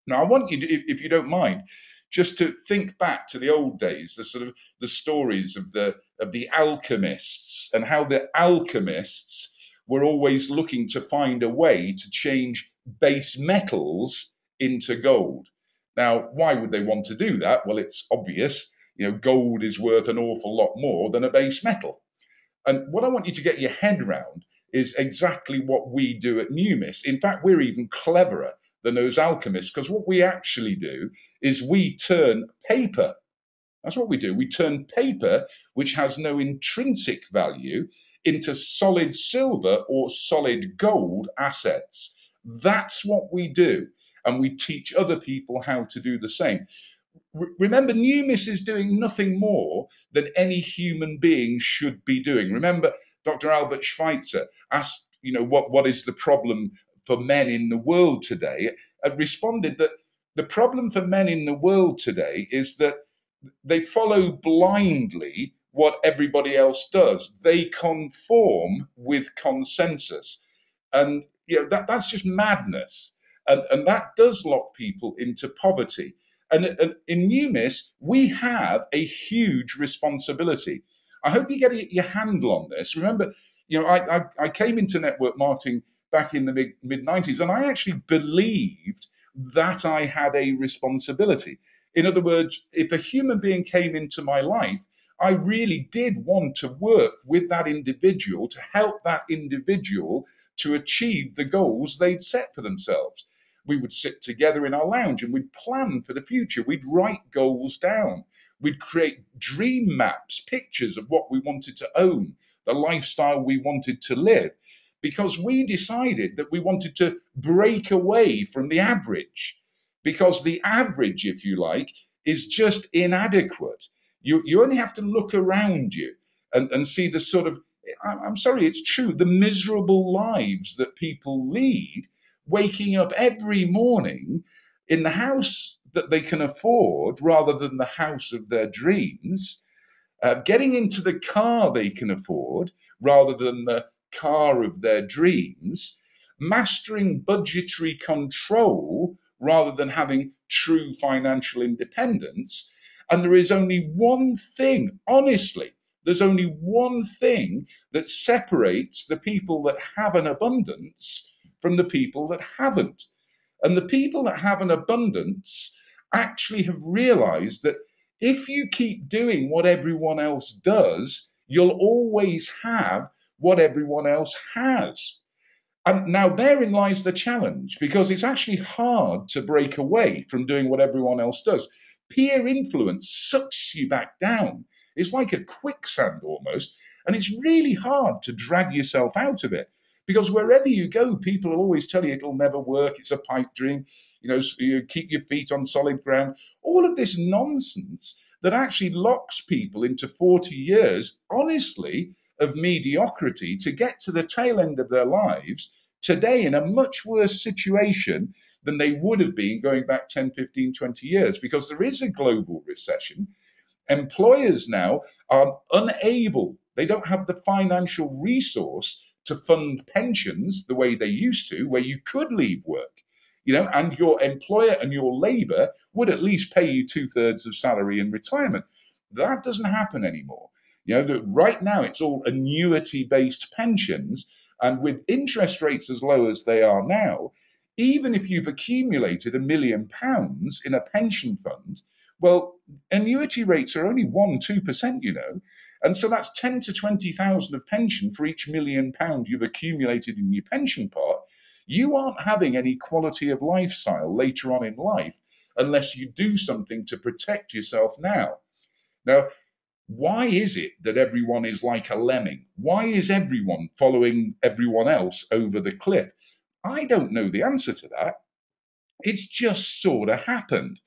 Now, I want you to, if you don't mind, just to think back to the old days, the sort of the stories of the alchemists, and how the alchemists were always looking to find a way to change base metals into gold. Now, why would they want to do that? Well, it's obvious. Gold is worth an awful lot more than a base metal. And what I want you to get your head around is exactly what we do at Numis. In fact, we're even cleverer than those alchemists, because what we actually do is we turn paper. That's what we do. We turn paper, which has no intrinsic value, into solid silver or solid gold assets. That's what we do. And we teach other people how to do the same. Remember, Numis is doing nothing more than any human being should be doing. Remember, Dr. Albert Schweitzer asked, what is the problem for men in the world today? And responded that the problem for men in the world today is that they follow blindly what everybody else does. They conform with consensus. And that's just madness. And that does lock people into poverty. And in Numis, we have a huge responsibility. I hope you get your handle on this. Remember, I came into network marketing back in the mid 90s, and I actually believed that I had a responsibility. In other words, if a human being came into my life, I really did want to work with that individual to help that individual to achieve the goals they'd set for themselves. We would sit together in our lounge and we'd plan for the future. We'd write goals down. We'd create dream maps, pictures of what we wanted to own, the lifestyle we wanted to live, because we decided that we wanted to break away from the average, because the average, if you like, is just inadequate. You only have to look around you and see the sort of, I'm sorry, it's true, the miserable lives that people lead, waking up every morning in the house that they can afford rather than the house of their dreams, getting into the car they can afford rather than the car of their dreams, mastering budgetary control rather than having true financial independence. And there is only one thing, honestly, there's only one thing that separates the people that have an abundance from the people that haven't. And the people that have an abundance actually have realized that if you keep doing what everyone else does, you'll always have what everyone else has. And now therein lies the challenge, because it's actually hard to break away from doing what everyone else does. Peer influence sucks you back down. It's like a quicksand almost, and it's really hard to drag yourself out of it. Because wherever you go, people will always tell you it'll never work, it's a pipe dream, you keep your feet on solid ground. All of this nonsense that actually locks people into 40 years, honestly, of mediocrity to get to the tail end of their lives today in a much worse situation than they would have been going back 10, 15, 20 years, because there is a global recession. Employers now are unable, they don't have the financial resource to fund pensions the way they used to, where you could leave work, and your employer and your labor would at least pay you 2/3 of salary in retirement. That doesn't happen anymore. Right now it's all annuity-based pensions, and with interest rates as low as they are now, even if you've accumulated £1 million in a pension fund, well, annuity rates are only 1-2%, and so that's 10 to 20,000 of pension for each £1 million you've accumulated in your pension pot. You aren't having any quality of lifestyle later on in life unless you do something to protect yourself now. Now, why is it that everyone is like a lemming? Why is everyone following everyone else over the cliff? I don't know the answer to that. It's just sort of happened.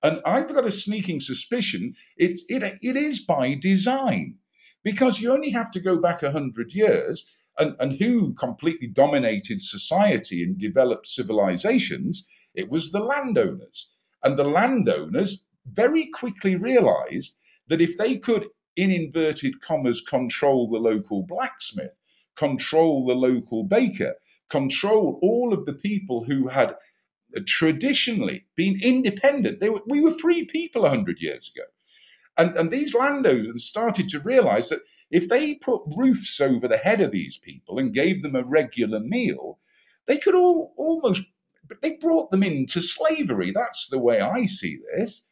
And I've got a sneaking suspicion it is by design, because you only have to go back 100 years, and who completely dominated society and developed civilizations? It was the landowners. And the landowners very quickly realized that if they could, in inverted commas, control the local blacksmith, control the local baker, control all of the people who had traditionally been independent. We were free people 100 years ago. And these landowners started to realize that if they put roofs over the head of these people and gave them a regular meal, they could they brought them into slavery. That's the way I see this.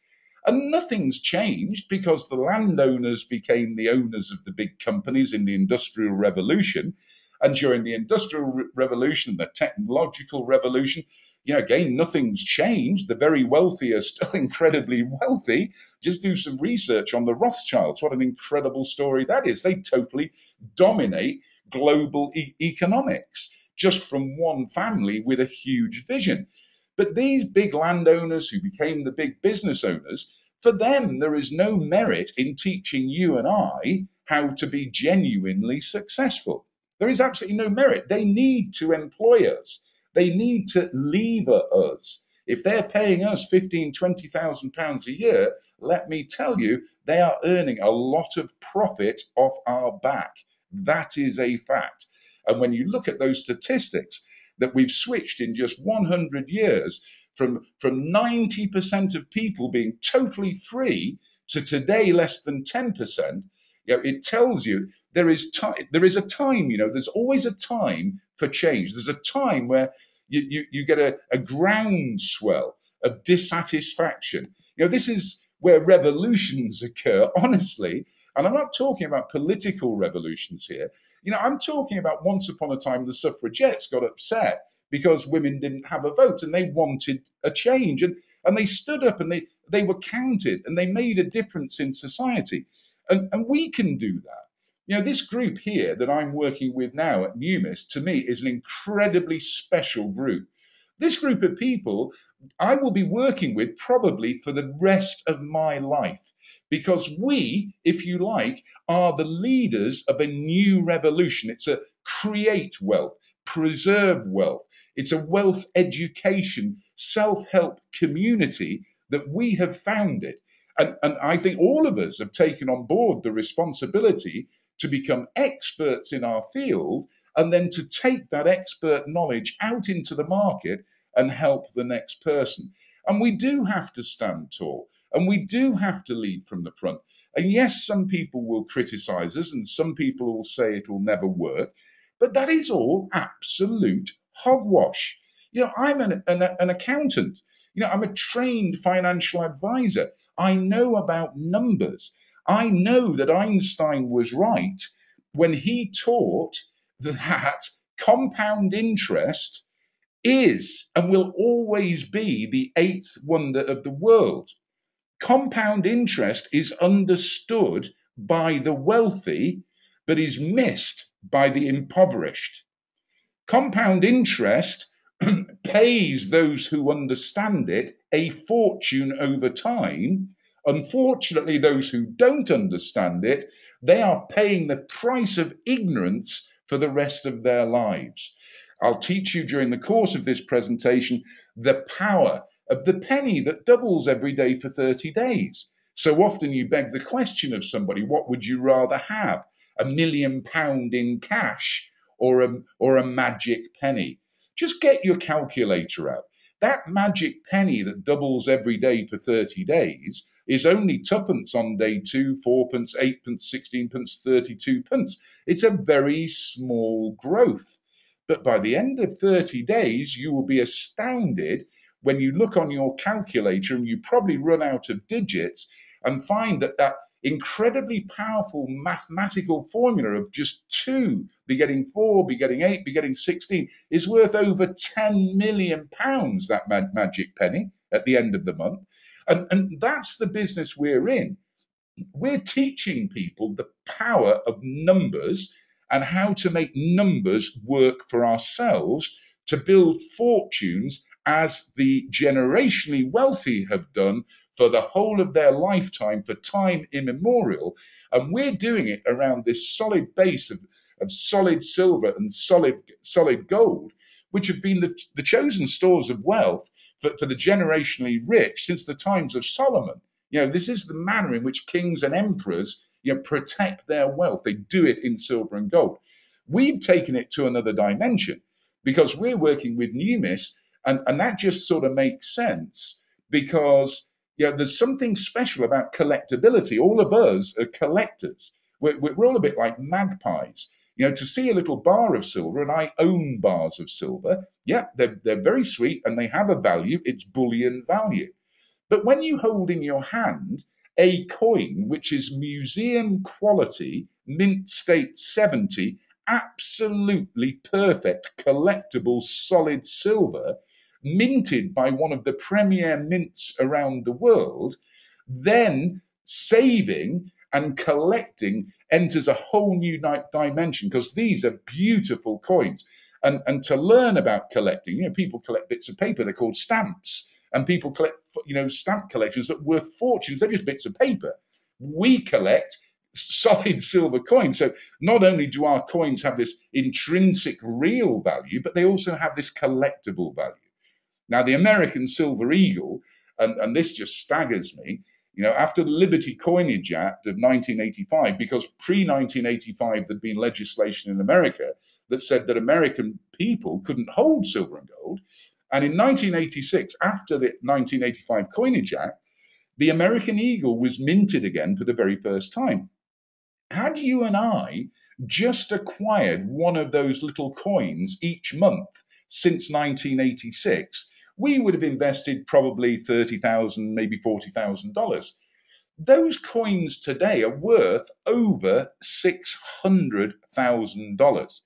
And nothing's changed because the landowners became the owners of the big companies in the Industrial Revolution. And during the Industrial Revolution, the Technological Revolution, again, nothing's changed. The very wealthy are still incredibly wealthy. Just do some research on the Rothschilds. What an incredible story that is. They totally dominate global economics just from one family with a huge vision. But these big landowners who became the big business owners, for them, there is no merit in teaching you and I how to be genuinely successful. There is absolutely no merit. They need to employ us. They need to lever us. If they're paying us £15,000, £20,000 a year, let me tell you, they are earning a lot of profit off our back. That is a fact. And when you look at those statistics, that we've switched in just 100 years from 90% of people being totally free to today less than 10%, it tells you there is a time, there's always a time for change. There's a time where you get a groundswell of dissatisfaction. This is where revolutions occur, honestly. And I'm not talking about political revolutions here. I'm talking about once upon a time the suffragettes got upset because women didn't have a vote and they wanted a change. And they stood up and they were counted and they made a difference in society. And we can do that. This group here that I'm working with now at Numis, to me, is an incredibly special group. This group of people I will be working with probably for the rest of my life, because we, if you like, are the leaders of a new revolution. It's a create wealth, preserve wealth. It's a wealth education, self-help community that we have founded. And I think all of us have taken on board the responsibility to become experts in our field and then to take that expert knowledge out into the market and help the next person. And we do have to stand tall and we do have to lead from the front. And yes, some people will criticize us and some people will say it will never work, but that is all absolute hogwash. I'm an accountant. I'm a trained financial advisor. I know about numbers. I know that Einstein was right when he taught that compound interest is and will always be the eighth wonder of the world. Compound interest is understood by the wealthy, but is missed by the impoverished. Compound interest pays those who understand it a fortune over time. Unfortunately, those who don't understand it, they are paying the price of ignorance for the rest of their lives. I'll teach you during the course of this presentation the power of the penny that doubles every day for 30 days. So often you beg the question of somebody, what would you rather have? £1 million in cash or a magic penny? Just get your calculator out. That magic penny that doubles every day for 30 days is only twopence on day 2, 4pence, 8pence, 16pence, 32pence. It's a very small growth. But by the end of 30 days, you will be astounded when you look on your calculator and you probably run out of digits and find that incredibly powerful mathematical formula of just 2, be getting 4, be getting 8, be getting 16, is worth over £10 million, that magic penny at the end of the month. And that's the business we're in. We're teaching people the power of numbers and how to make numbers work for ourselves to build fortunes as the generationally wealthy have done for the whole of their lifetime, for time immemorial. And we're doing it around this solid base of solid silver and solid gold, which have been the chosen stores of wealth for the generationally rich since the times of Solomon. This is the manner in which kings and emperors protect their wealth. They do it in silver and gold. We've taken it to another dimension because we're working with Numis And that just sort of makes sense because there's something special about collectability. All of us are collectors. We're all a bit like magpies. To see a little bar of silver, and I own bars of silver, yeah, they're very sweet and they have a value. It's bullion value. But when you hold in your hand a coin which is museum quality, mint state 70, absolutely perfect, collectible, solid silver, minted by one of the premier mints around the world, then saving and collecting enters a whole new dimension because these are beautiful coins. And to learn about collecting, people collect bits of paper, they're called stamps, and people collect, stamp collections that are worth fortunes. They're just bits of paper. We collect solid silver coins. So not only do our coins have this intrinsic real value, but they also have this collectible value. Now, the American Silver Eagle, and this just staggers me, after the Liberty Coinage Act of 1985, because pre-1985 there'd been legislation in America that said that American people couldn't hold silver and gold. And in 1986, after the 1985 Coinage Act, the American Eagle was minted again for the very first time. Had you and I just acquired one of those little coins each month since 1986, we would have invested probably $30,000, maybe $40,000. Those coins today are worth over $600,000.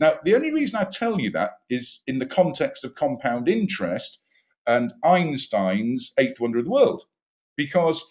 Now, the only reason I tell you that is in the context of compound interest and Einstein's eighth wonder of the world. Because,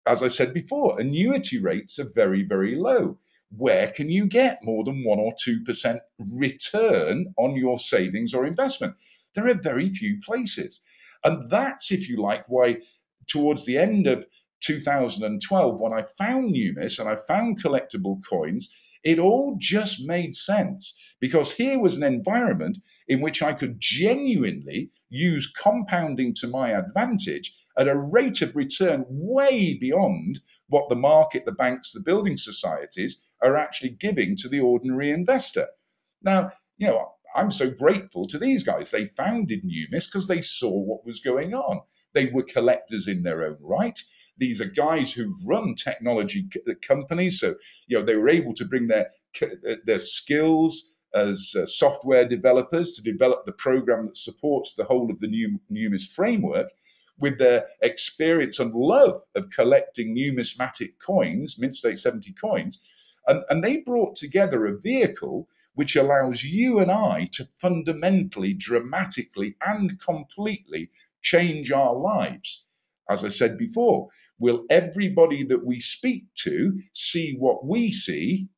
as I said before, annuity rates are very, very low. Where can you get more than 1 or 2% return on your savings or investment? There are very few places. And that's, if you like, why towards the end of 2012, when I found Numis and I found collectible coins, it all just made sense because here was an environment in which I could genuinely use compounding to my advantage at a rate of return way beyond what the market, the banks, the building societies are actually giving to the ordinary investor. Now, I'm so grateful to these guys. They founded Numis because they saw what was going on. They were collectors in their own right. These are guys who've run technology companies, so they were able to bring their skills as software developers to develop the program that supports the whole of the Numis framework, with their experience and love of collecting numismatic coins, mint state 70 coins, and they brought together a vehicle which allows you and I to fundamentally, dramatically, and completely change our lives. As I said before, will everybody that we speak to see what we see?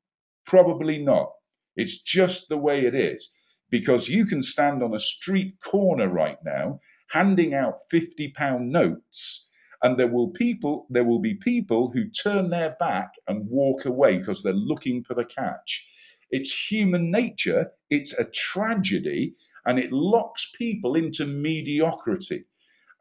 Probably not. It's just the way it is. Because you can stand on a street corner right now handing out £50 notes, and there will be people who turn their back and walk away because they're looking for the catch. It's human nature, it's a tragedy, and it locks people into mediocrity.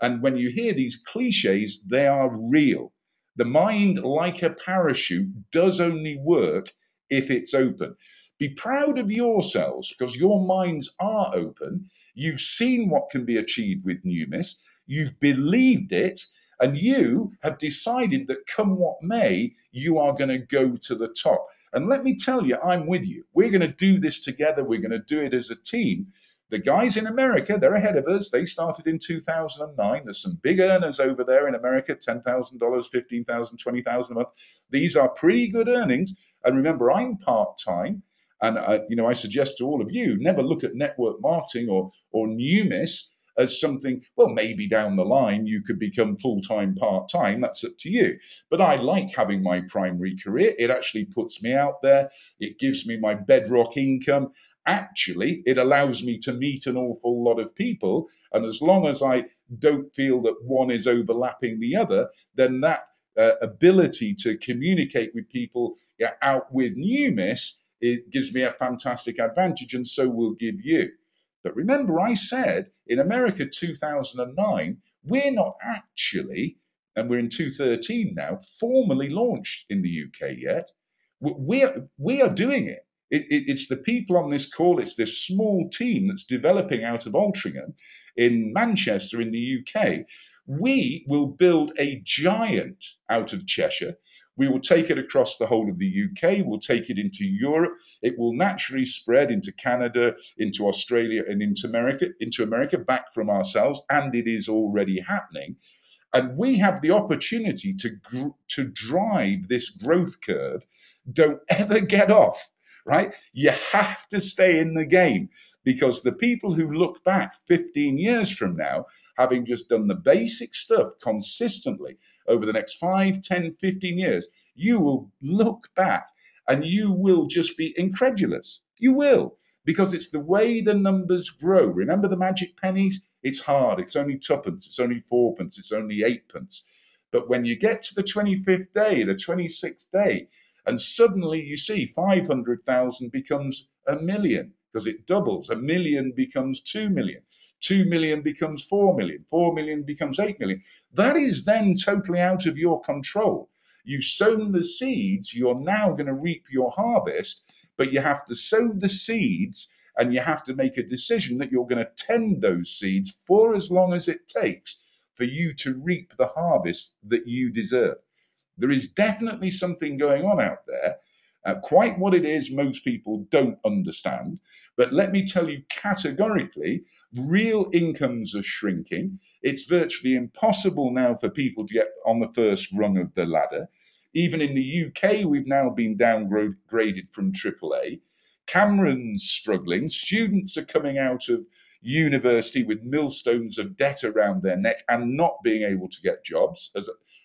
And when you hear these cliches, they are real. The mind, like a parachute, does only work if it's open. Be proud of yourselves because your minds are open. You've seen what can be achieved with Numis. You've believed it, and you have decided that come what may, you are going to go to the top. And let me tell you, I'm with you. We're going to do this together. We're going to do it as a team. The guys in America, they're ahead of us. They started in 2009. There's some big earners over there in America, $10,000, $15,000, $20,000 a month. These are pretty good earnings. And remember, I'm part-time. And I suggest to all of you, never look at network marketing or Numis as something, well, maybe down the line you could become full-time, part-time. That's up to you. But I like having my primary career. It actually puts me out there. It gives me my bedrock income. Actually, it allows me to meet an awful lot of people. And as long as I don't feel that one is overlapping the other, then that ability to communicate with people out with Numis, it gives me a fantastic advantage, and so will give you. But remember, I said in America 2009, we're not actually, and we're in 2013 now, formally launched in the UK yet. We are doing it. It's the people on this call, it's this small team that's developing out of Altrincham. in Manchester in the UK. We will build a giant out of Cheshire. We will take it across the whole of the UK. We'll take it into Europe. It will naturally spread into Canada, into Australia, and into America, back from ourselves. And it is already happening. And we have the opportunity to drive this growth curve. Don't ever get off, right? You have to stay in the game, because the people who look back 15 years from now, having just done the basic stuff consistently over the next 5, 10, 15 years, you will look back and you will just be incredulous. You will, because it's the way the numbers grow. Remember the magic pennies? It's hard. It's only twopence. It's only fourpence. It's only eightpence. But when you get to the 25th day, the 26th day, and suddenly you see 500,000 becomes a million, because it doubles. A million becomes 2 million. 2 million becomes 4 million. 4 million becomes 8 million. That is then totally out of your control. You've sown the seeds. You're now going to reap your harvest, but you have to sow the seeds, and you have to make a decision that you're going to tend those seeds for as long as it takes for you to reap the harvest that you deserve. There is definitely something going on out there. Quite what it is, most people don't understand. But let me tell you categorically, real incomes are shrinking. It's virtually impossible now for people to get on the first rung of the ladder. Even in the UK, we've now been downgraded from AAA. Cameron's struggling. Students are coming out of university with millstones of debt around their neck and not being able to get jobs.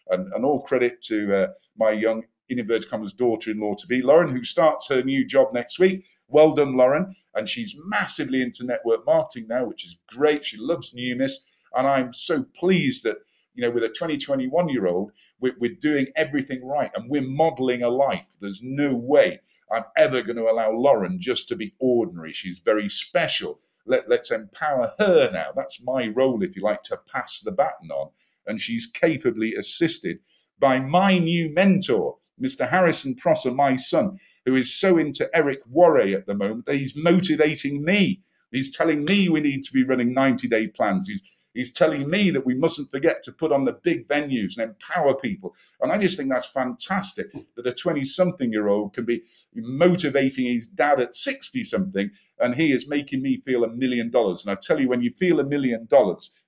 And all credit to my young, in inverted commas, daughter-in-law to be, Lauren, who starts her new job next week. Well done, Lauren. And she's massively into network marketing now, which is great. She loves Numis. And I'm so pleased that, with a 21-year-old, we're doing everything right and we're modeling a life. There's no way I'm ever going to allow Lauren just to be ordinary. She's very special. Let's empower her now. That's my role, if you like, to pass the baton on. And she's capably assisted by my new mentor, Mr. Harrison Prosser, my son, who is so into Eric Worre at the moment that he's motivating me. He's telling me we need to be running 90-day plans. He's telling me that we mustn't forget to put on the big venues and empower people. And I just think that's fantastic, that a 20-something-year-old can be motivating his dad at 60-something, and he is making me feel $1 million. And I tell you, when you feel $1 million,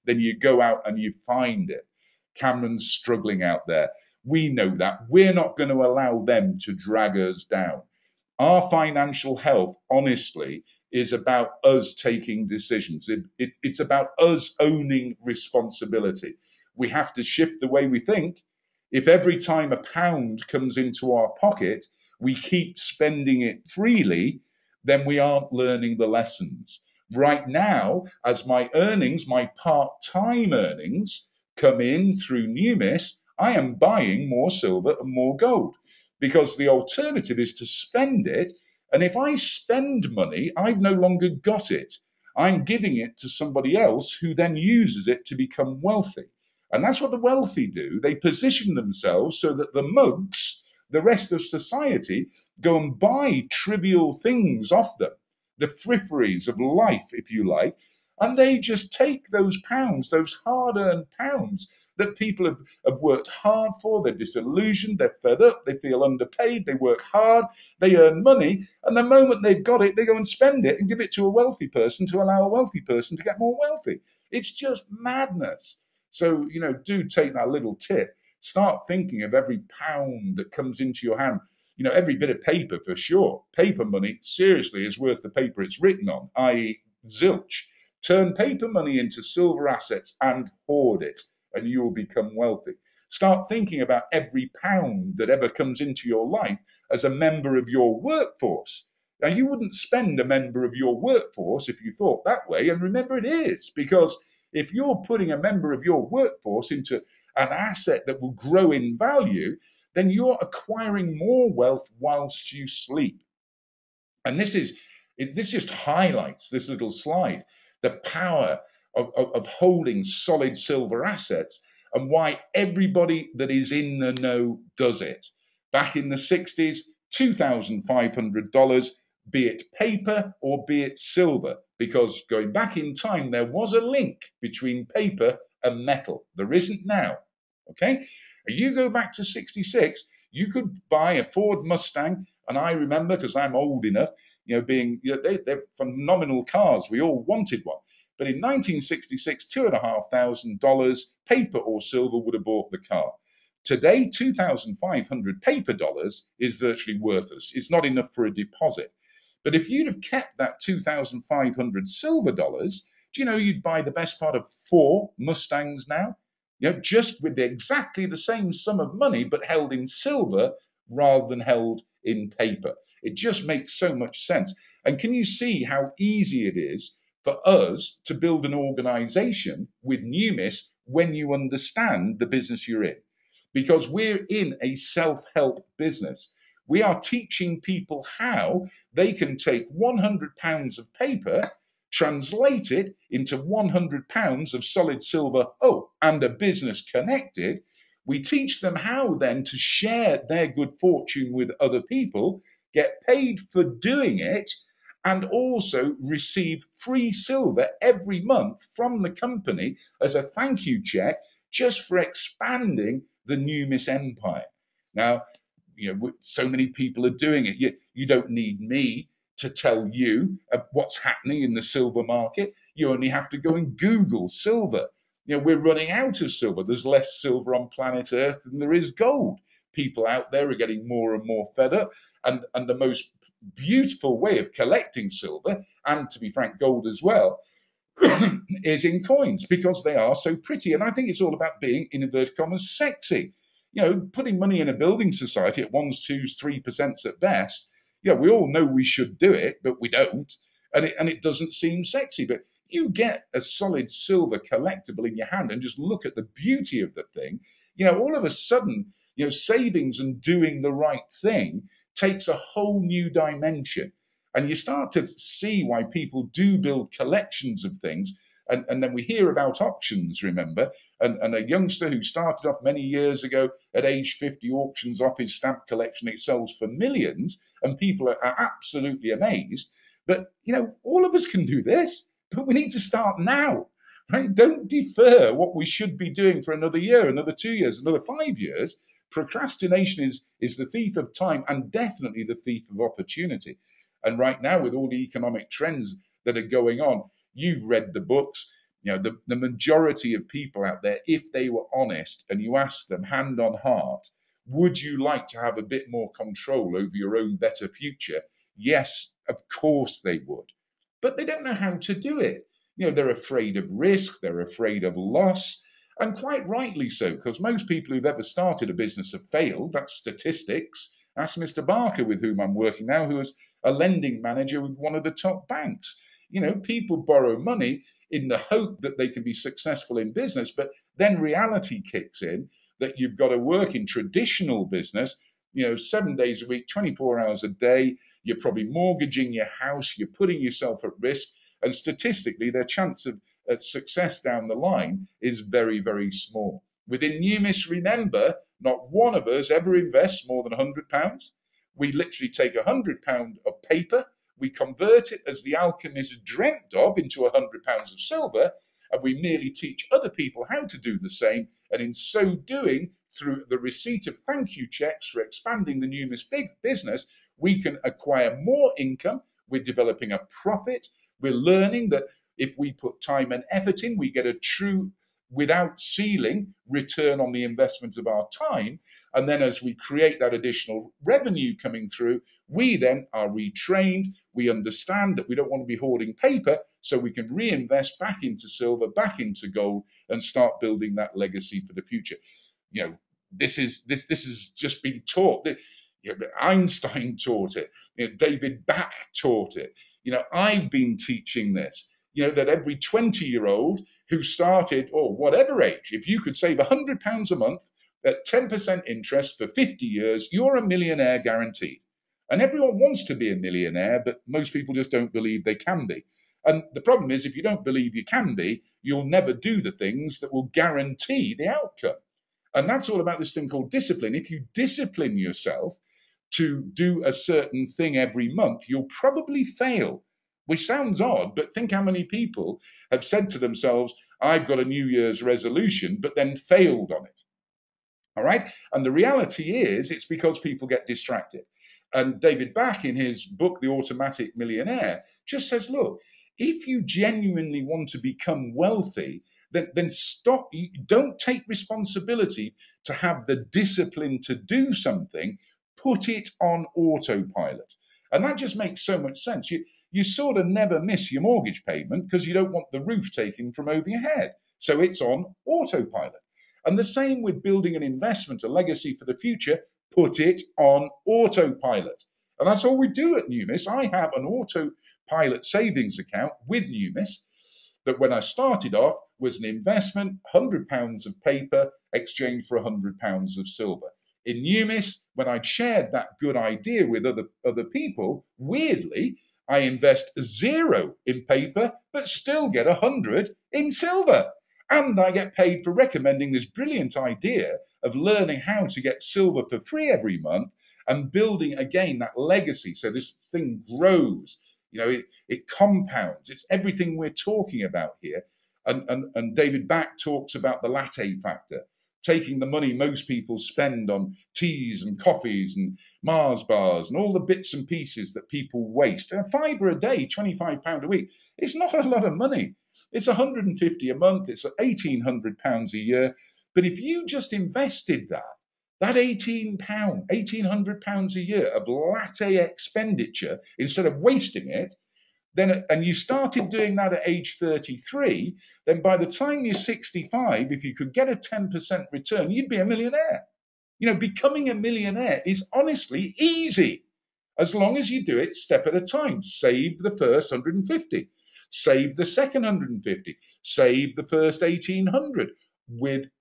then you go out and you find it. Cameron's struggling out there. We know that. We're not going to allow them to drag us down. Our financial health, honestly, is about us taking decisions. It's about us owning responsibility. We have to shift the way we think. If every time a pound comes into our pocket, we keep spending it freely, then we aren't learning the lessons. Right now, as my earnings, my part-time earnings, come in through Numis, I am buying more silver and more gold, because the alternative is to spend it. And if I spend money, I've no longer got it. I'm giving it to somebody else who then uses it to become wealthy. And that's what the wealthy do. They position themselves so that the mugs, the rest of society, go and buy trivial things off them, the fripperies of life, if you like, and they just take those pounds, those hard-earned pounds that people have worked hard for. They're disillusioned, they're fed up, they feel underpaid, they work hard, they earn money, and the moment they've got it, they go and spend it and give it to a wealthy person to allow a wealthy person to get more wealthy. It's just madness. So, do take that little tip. Start thinking of every pound that comes into your hand. Every bit of paper, for sure. Paper money, seriously, is worth the paper it's written on, i.e. zilch. Turn paper money into silver assets and hoard it, and you will become wealthy. Start thinking about every pound that ever comes into your life as a member of your workforce. Now, you wouldn't spend a member of your workforce if you thought that way, and remember, it is, because if you're putting a member of your workforce into an asset that will grow in value, then you're acquiring more wealth whilst you sleep. And this just highlights, this little slide, the power of holding solid silver assets and why everybody that is in the know does it. Back in the 60s, $2,500, be it paper or be it silver. because going back in time, there was a link between paper and metal. There isn't now. Okay? You go back to 66, you could buy a Ford Mustang, and I remember, because I'm old enough, they're phenomenal cars. We all wanted one. But in 1966, $2,500 paper or silver would have bought the car. Today, 2,500 paper dollars is virtually worthless. It's not enough for a deposit. But if you'd have kept that 2,500 silver dollars, do you know you'd buy the best part of 4 Mustangs now? Just with exactly the same sum of money, but held in silver rather than held in paper. It just makes so much sense. And can you see how easy it is for us to build an organization with Numis when you understand the business you're in? Because we're in a self-help business. We are teaching people how they can take £100 of paper, translate it into £100 of solid silver, and a business connected. We teach them how then to share their good fortune with other people, get paid for doing it, and also receive free silver every month from the company as a thank you check just for expanding the Numis empire. Now, so many people are doing it. You don't need me to tell you what's happening in the silver market. You only have to go and Google silver. We're running out of silver. There's less silver on planet Earth than there is gold. People out there are getting more and more fed up. And the most beautiful way of collecting silver, and to be frank, gold as well, is in coins, because they are so pretty. And I think it's all about being, in inverted commas, sexy. Putting money in a building society at 1%, 2%, 3% at best, we all know we should do it, but we don't. And it doesn't seem sexy. But you get a solid silver collectible in your hand and just look at the beauty of the thing. All of a sudden, savings and doing the right thing takes a whole new dimension. And you start to see why people do build collections of things. And then we hear about auctions, remember? And a youngster who started off many years ago at age 50 auctions off his stamp collection. It sells for millions, and people are absolutely amazed. But, all of us can do this, but we need to start now, right? Don't defer what we should be doing for another year, another 2 years, another 5 years. Procrastination is the thief of time, and definitely the thief of opportunity. And right now, with all the economic trends that are going on, you've read the books, the majority of people out there, if they were honest and you asked them hand on heart, would you like to have a bit more control over your own better future? Yes, of course they would. But they don't know how to do it. They're afraid of risk, they're afraid of loss, and quite rightly so, because most people who've ever started a business have failed. That's statistics. Ask Mr. Barker, with whom I'm working now, who is a lending manager with one of the top banks. People borrow money in the hope that they can be successful in business, but then reality kicks in that you've got to work in traditional business, 7 days a week, 24 hours a day. You're probably mortgaging your house, you're putting yourself at risk, and statistically, their chance of success down the line is very, very small. Within Numis, remember, not one of us ever invests more than £100. We literally take £100 of paper, we convert it, as the alchemists dreamt of, into £100 of silver, and we merely teach other people how to do the same. And in so doing, through the receipt of thank you checks for expanding the Numis business, we can acquire more income. We're developing a profit. We're learning that if we put time and effort in, we get a true, without ceiling, return on the investment of our time. And then as we create that additional revenue coming through, we then are retrained. We understand that we don't want to be hoarding paper, so we can reinvest back into silver, back into gold, and start building that legacy for the future. This is just being taught. Einstein taught it. David Bach taught it. I've been teaching this. That every 20-year-old who started, or whatever age, if you could save £100 a month at 10% interest for 50 years, you're a millionaire guaranteed. And everyone wants to be a millionaire, but most people just don't believe they can be. And the problem is, if you don't believe you can be, you'll never do the things that will guarantee the outcome. And that's all about this thing called discipline. If you discipline yourself to do a certain thing every month, you'll probably fail. which sounds odd, but think how many people have said to themselves, I've got a New Year's resolution, but then failed on it. All right. And the reality is it's because people get distracted. And David Back, in his book, The Automatic Millionaire, just says, look, if you genuinely want to become wealthy, then stop. Don't take responsibility to have the discipline to do something. Put it on autopilot. And that just makes so much sense. You sort of never miss your mortgage payment because you don't want the roof taken from over your head. So it's on autopilot. And the same with building an investment, a legacy for the future, put it on autopilot. And that's all we do at Numis. I have an autopilot savings account with Numis that when I started off was an investment, £100 of paper exchanged for £100 of silver. In Numis, when I'd shared that good idea with other people, weirdly, I invest 0 in paper, but still get 100 in silver. And I get paid for recommending this brilliant idea of learning how to get silver for free every month and building, again, that legacy. So this thing grows, it compounds. It's everything we're talking about here. And David Back talks about the latte factor, taking the money most people spend on teas and coffees and Mars bars and all the bits and pieces that people waste. And £5 a day, £25 a week, it's not a lot of money. It's 150 a month, it's £1,800 a year. But if you just invested that £1,800 a year of latte expenditure instead of wasting it, then, and you started doing that at age 33, then by the time you're 65, if you could get a 10% return, you'd be a millionaire. Becoming a millionaire is honestly easy, as long as you do it step at a time. Save the first 150, save the second 150, save the first 1,800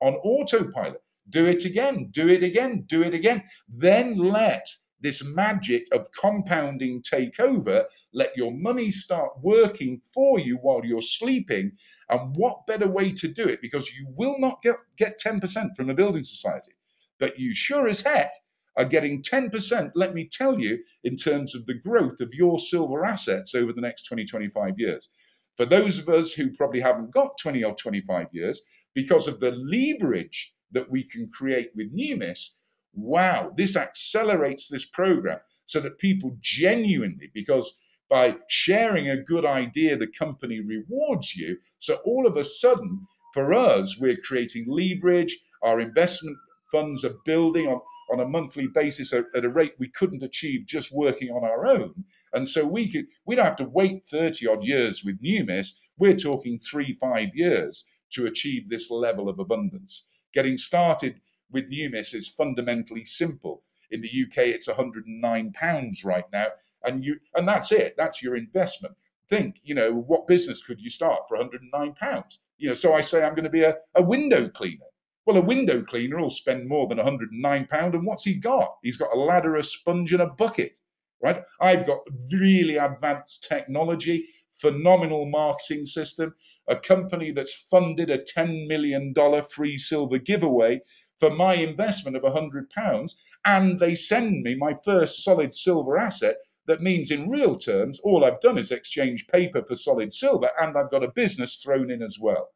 on autopilot. Do it again, do it again, do it again. Then let this magic of compounding take over. Let your money start working for you while you're sleeping. And what better way to do it? Because you will not get 10% from the building society, but you sure as heck are getting 10%, let me tell you, in terms of the growth of your silver assets over the next 20, 25 years. For those of us who probably haven't got 20 or 25 years, because of the leverage that we can create with Numis, wow, this accelerates this program so that people genuinely, because by sharing a good idea, the company rewards you. So all of a sudden, for us, we're creating leverage. Our investment funds are building on a monthly basis at a rate we couldn't achieve just working on our own. And so we don't have to wait 30 odd years with Numis. We're talking 3-5 years to achieve this level of abundance. Getting started with Numis is fundamentally simple. In the UK, it's £109 right now, and that's it. That's your investment. Think, what business could you start for £109? So I say I'm going to be a window cleaner. Well, a window cleaner will spend more than £109, and what's he got? He's got a ladder, a sponge, and a bucket, right? I've got really advanced technology, phenomenal marketing system, a company that's funded a $10 million free silver giveaway for my investment of £100, and they send me my first solid silver asset. That means in real terms, all I've done is exchange paper for solid silver, and I've got a business thrown in as well.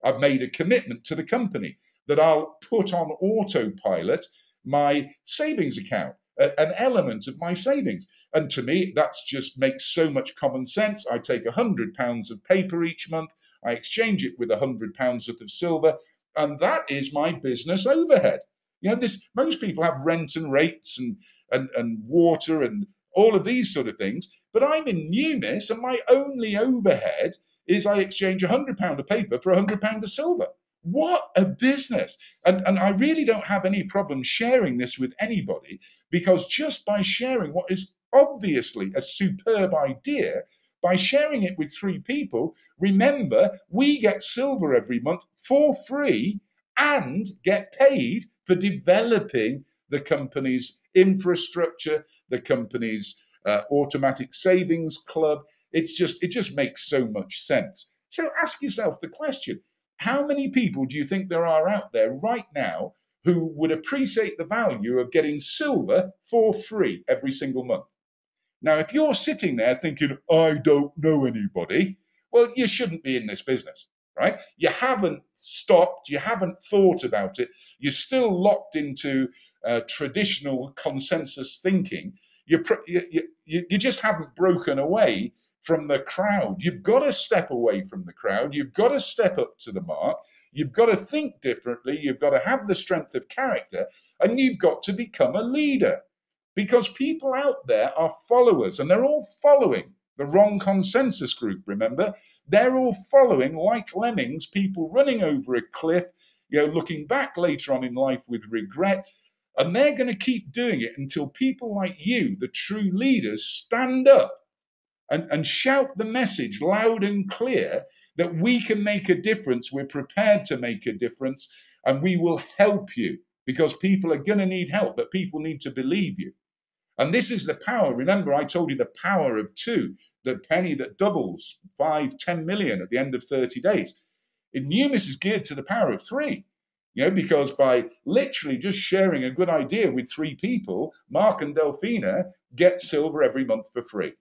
I've made a commitment to the company that I'll put on autopilot my savings account, an element of my savings. And to me, that's just makes so much common sense. I take £100 of paper each month, I exchange it with £100 worth of silver, and that is my business overhead. Most people have rent and rates and water and all of these sort of things, but I'm in Numis, and my only overhead is I exchange £100 of paper for £100 of silver. What a business. And I really don't have any problem sharing this with anybody, because just by sharing what is obviously a superb idea, by sharing it with 3 people, remember, we get silver every month for free and get paid for developing the company's infrastructure, the company's automatic savings club. It just makes so much sense. So ask yourself the question, how many people do you think there are out there right now who would appreciate the value of getting silver for free every single month? Now, if you're sitting there thinking, I don't know anybody, well, you shouldn't be in this business, right? You haven't stopped, you haven't thought about it, you're still locked into traditional consensus thinking. You just haven't broken away from the crowd. You've got to step away from the crowd. You've got to step up to the mark. You've got to think differently. You've got to have the strength of character, and you've got to become a leader, because people out there are followers, and they're all following the wrong consensus group. Remember, they're all following, like lemmings, people running over a cliff, looking back later on in life with regret. And they're going to keep doing it until people like you, the true leaders, stand up and shout the message loud and clear that we can make a difference, we're prepared to make a difference, and we will help you, because people are going to need help, but people need to believe you. And this is the power. Remember, I told you the power of two, the penny that doubles 5, 10 million at the end of 30 days. Numis is geared to the power of three. Because by literally just sharing a good idea with three people, Mark and Delphina get silver every month for free.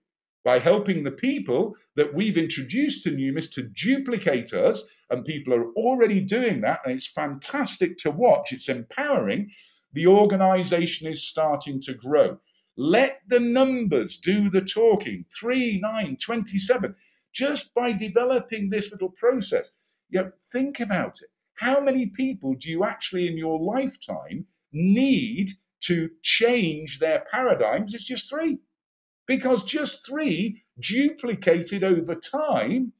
By helping the people that we've introduced to Numis to duplicate us, and people are already doing that, and it's fantastic to watch, it's empowering, the organization is starting to grow. Let the numbers do the talking. 3, 9, 27. Just by developing this little process. Think about it. How many people do you actually in your lifetime need to change their paradigms? It's just 3. Because just 3 duplicated over time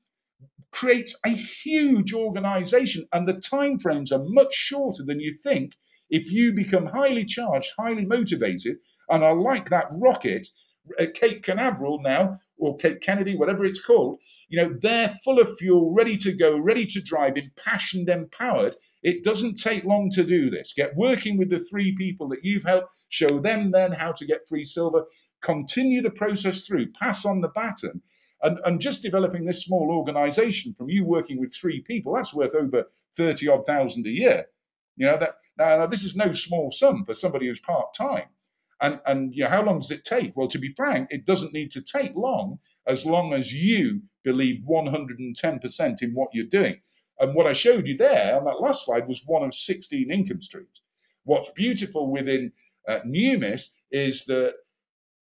creates a huge organization, and the time frames are much shorter than you think if you become highly charged, highly motivated, and are like that rocket at Cape Canaveral now, or Cape Kennedy, whatever it's called. They're full of fuel, ready to go, ready to drive, impassioned, empowered. It doesn't take long to do this. Get working with the 3 people that you've helped, show them then how to get free silver, continue the process through, pass on the baton, and just developing this small organization from you working with 3 people, that's worth over 30 odd thousand a year. Now this is no small sum for somebody who's part-time. And how long does it take? Well, to be frank, it doesn't need to take long as you believe 110% in what you're doing. And what I showed you there on that last slide was one of 16 income streams. What's beautiful within Numis is that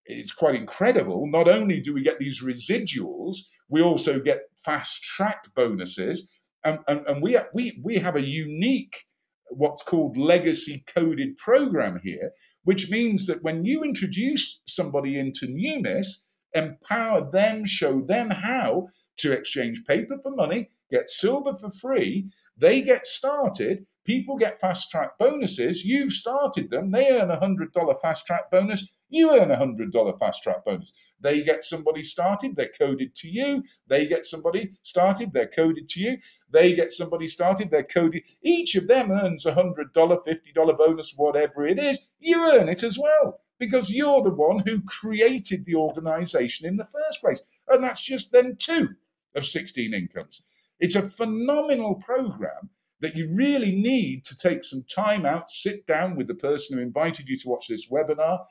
it's quite incredible. Not only do we get these residuals, we also get fast-track bonuses, and we have a unique, what's called legacy coded program here, which means that when you introduce somebody into Numis, empower them, show them how to exchange paper for money, get silver for free, they get started, people get fast track bonuses, you've started them, they earn a $100 fast track bonus, you earn a $100 fast track bonus. They get somebody started, they're coded to you. They get somebody started, they're coded to you. They get somebody started, they're coded. Each of them earns a $100, $50 bonus, whatever it is. You earn it as well, because you're the one who created the organization in the first place. And that's just then 2 of 16 incomes. It's a phenomenal program that you really need to take some time out, sit down with the person who invited you to watch this webinar,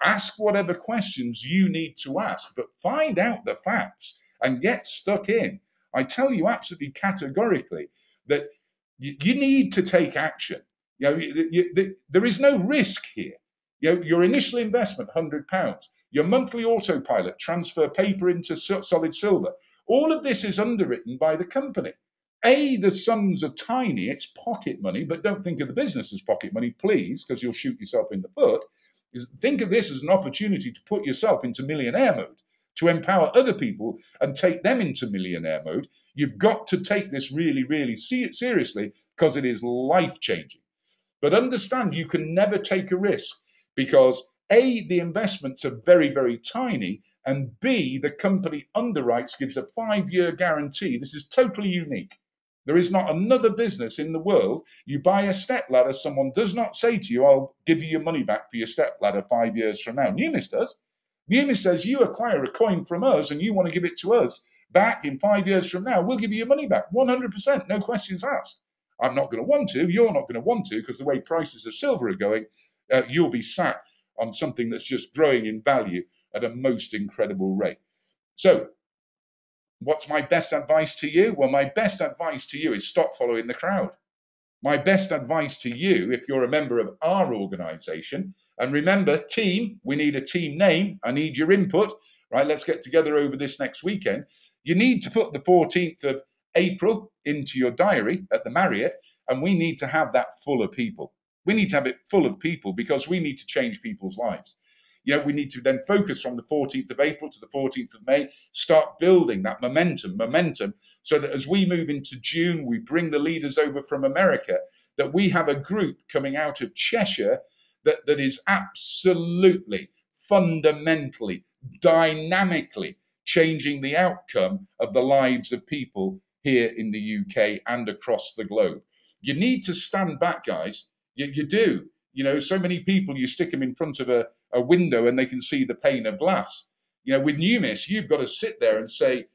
ask whatever questions you need to ask, but find out the facts and get stuck in. I tell you absolutely categorically that you need to take action. There is no risk here. Your initial investment, £100, your monthly autopilot, transfer paper into solid silver. All of this is underwritten by the company. The sums are tiny, it's pocket money, but don't think of the business as pocket money, please, because you'll shoot yourself in the foot. Think of this as an opportunity to put yourself into millionaire mode, to empower other people and take them into millionaire mode. You've got to take this really, really seriously, because it is life-changing. But understand, you can never take a risk, because A, the investments are very, very tiny, and B, the company underwrites, gives a 5-year guarantee. This is totally unique. There is not another business in the world. You buy a step ladder, someone does not say to you, I'll give you your money back for your step ladder 5 years from now. Numis does. Numis says, you acquire a coin from us and you want to give it to us back in 5 years from now, we'll give you your money back, 100%, no questions asked. I'm not going to want to, you're not going to want to, because the way prices of silver are going, you'll be sat on something that's just growing in value at a most incredible rate. So what's my best advice to you? Well, my best advice to you is stop following the crowd. My best advice to you, if you're a member of our organization, and remember, team, we need a team name. I need your input, right? Let's get together over this next weekend. You need to put the 14th of April into your diary at the Marriott, and we need to have that full of people. We need to have it full of people because we need to change people's lives. We need to then focus from the 14th of April to the 14th of May, start building that momentum, so that as we move into June, we bring the leaders over from America, that we have a group coming out of Cheshire that is absolutely, fundamentally, dynamically changing the outcome of the lives of people here in the UK and across the globe. You need to stand back, guys. You do. So many people, you stick them in front of a window and they can see the pane of glass. With Numis, you've got to sit there and say,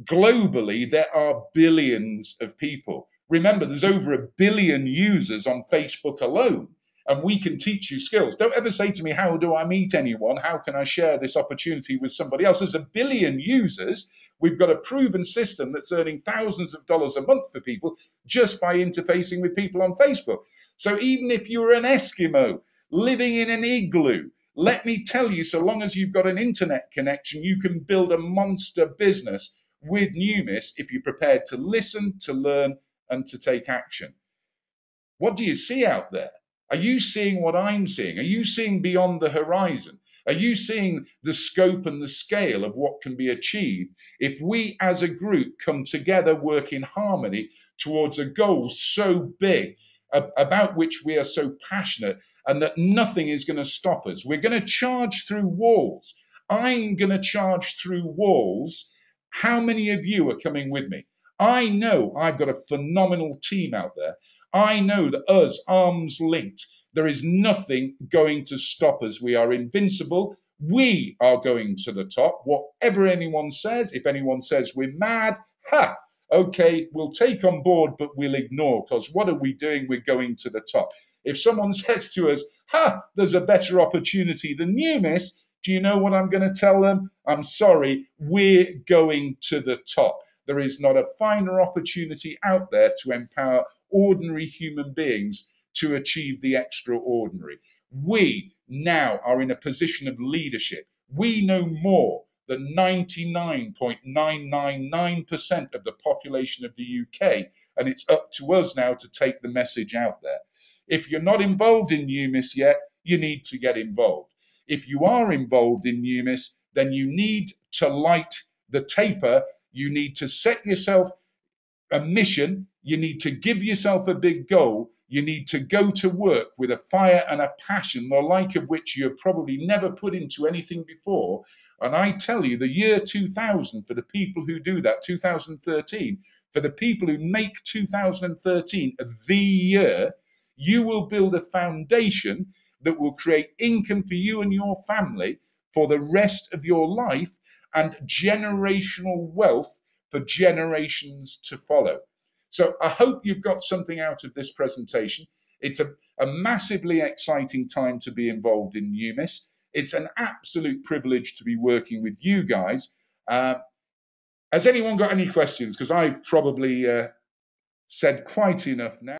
globally, there are billions of people. Remember, there's over 1 billion users on Facebook alone, and we can teach you skills. Don't ever say to me, how do I meet anyone? How can I share this opportunity with somebody else? There's 1 billion users. We've got a proven system that's earning thousands of dollars a month for people just by interfacing with people on Facebook. So even if you're an Eskimo living in an igloo, let me tell you, so long as you've got an internet connection, you can build a monster business with Numis if you're prepared to listen, to learn, and to take action. What do you see out there? Are you seeing what I'm seeing? Are you seeing beyond the horizon? Are you seeing the scope and the scale of what can be achieved if we as a group come together, work in harmony towards a goal so big, about which we are so passionate, and that nothing is going to stop us? We're going to charge through walls. I'm going to charge through walls. How many of you are coming with me? I know I've got a phenomenal team out there. I know that us, arms linked, there is nothing going to stop us. We are invincible. We are going to the top. Whatever anyone says, if anyone says we're mad, okay, we'll take on board, but we'll ignore, because what are we doing? We're going to the top. If someone says to us, there's a better opportunity than Numis, do you know what I'm going to tell them? I'm sorry, we're going to the top. There is not a finer opportunity out there to empower ordinary human beings to achieve the extraordinary. We now are in a position of leadership. We know more than 99.999% of the population of the UK, and it's up to us now to take the message out there. If you're not involved in Numis yet, you need to get involved. If you are involved in Numis, then you need to light the taper. You need to set yourself a mission. You need to give yourself a big goal. You need to go to work with a fire and a passion, the like of which you have probably never put into anything before. And I tell you, the year 2000, for the people who do that, 2013, for the people who make 2013 the year, you will build a foundation that will create income for you and your family for the rest of your life, and generational wealth for generations to follow. So I hope you've got something out of this presentation. It's a massively exciting time to be involved in Numis. It's an absolute privilege to be working with you guys. Has anyone got any questions? Because I've probably said quite enough now.